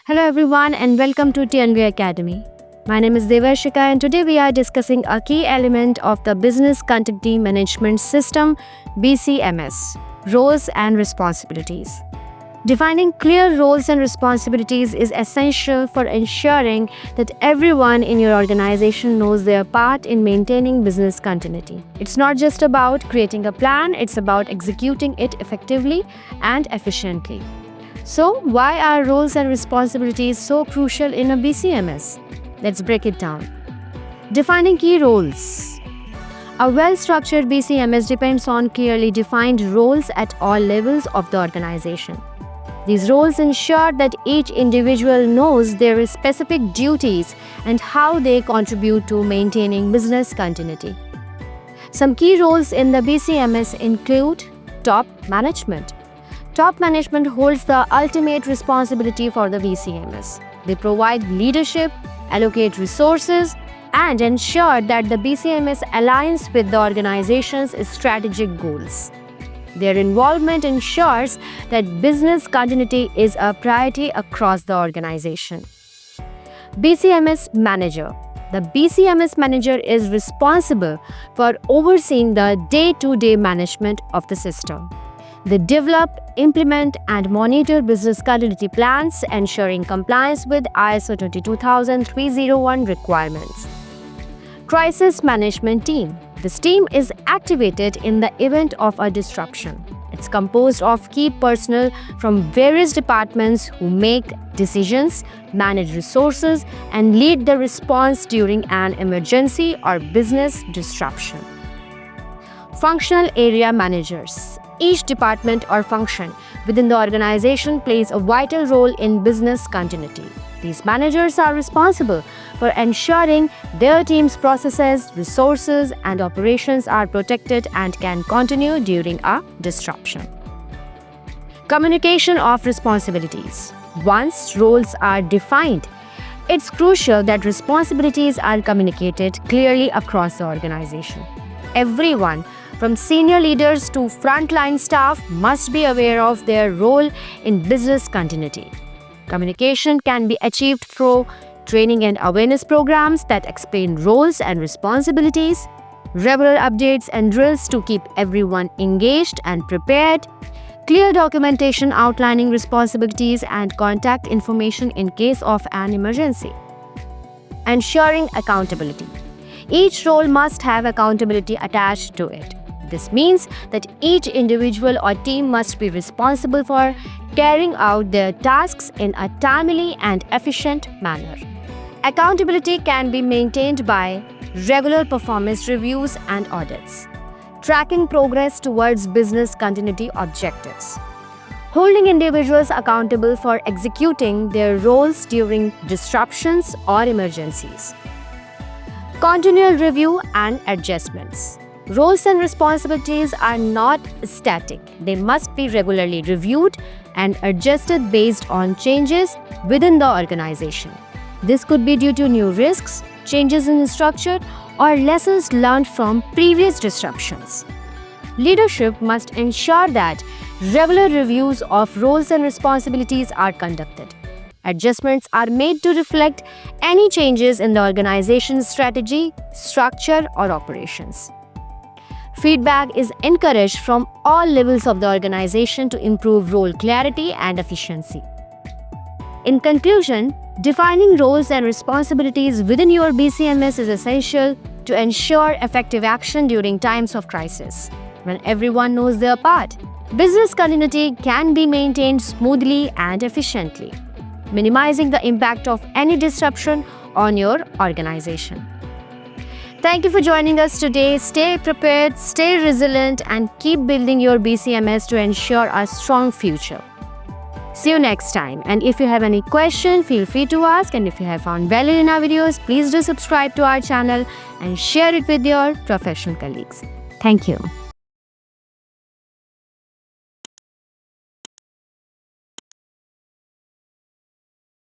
Hello everyone and welcome to TNV Academy. My name is Devarshika and today we are discussing a key element of the Business Continuity Management System BCMS, roles and responsibilities. Defining clear roles and responsibilities is essential for ensuring that everyone in your organization knows their part in maintaining business continuity. It's not just about creating a plan, it's about executing it effectively and efficiently. So, why are roles and responsibilities so crucial in a BCMS? Let's break it down. Defining key roles. A well-structured BCMS depends on clearly defined roles at all levels of the organization. These roles ensure that each individual knows their specific duties and how they contribute to maintaining business continuity. Some key roles in the BCMS include top management. Top management holds the ultimate responsibility for the BCMS. They provide leadership, allocate resources, and ensure that the BCMS aligns with the organization's strategic goals. Their involvement ensures that business continuity is a priority across the organization. BCMS Manager. The BCMS Manager is responsible for overseeing the day-to-day management of the system. They develop, implement, and monitor business continuity plans, ensuring compliance with ISO 22301 requirements. Crisis Management Team. This team is activated in the event of a disruption. It's composed of key personnel from various departments who make decisions, manage resources, and lead the response during an emergency or business disruption. Functional Area Managers. Each department or function within the organization plays a vital role in business continuity. These managers are responsible for ensuring their team's processes, resources, and operations are protected and can continue during a disruption. Communication of responsibilities. Once roles are defined, it's crucial that responsibilities are communicated clearly across the organization. Everyone, from senior leaders to frontline staff, must be aware of their role in business continuity. Communication can be achieved through training and awareness programs that explain roles and responsibilities, regular updates and drills to keep everyone engaged and prepared, clear documentation outlining responsibilities and contact information in case of an emergency. Ensuring accountability. Each role must have accountability attached to it. This means that each individual or team must be responsible for carrying out their tasks in a timely and efficient manner. Accountability can be maintained by regular performance reviews and audits, tracking progress towards business continuity objectives, holding individuals accountable for executing their roles during disruptions or emergencies. Continual review and adjustments. Roles and responsibilities are not static. They must be regularly reviewed and adjusted based on changes within the organization. This could be due to new risks, changes in structure, or lessons learned from previous disruptions. Leadership must ensure that regular reviews of roles and responsibilities are conducted. Adjustments are made to reflect any changes in the organization's strategy, structure, or operations. Feedback is encouraged from all levels of the organization to improve role clarity and efficiency. In conclusion, defining roles and responsibilities within your BCMS is essential to ensure effective action during times of crisis. When everyone knows their part, business continuity can be maintained smoothly and efficiently, minimizing the impact of any disruption on your organization. Thank you for joining us today. Stay prepared, stay resilient, and keep building your BCMS to ensure a strong future. See you next time. And if you have any question, feel free to ask. And if you have found value in our videos, please do subscribe to our channel and share it with your professional colleagues. Thank you.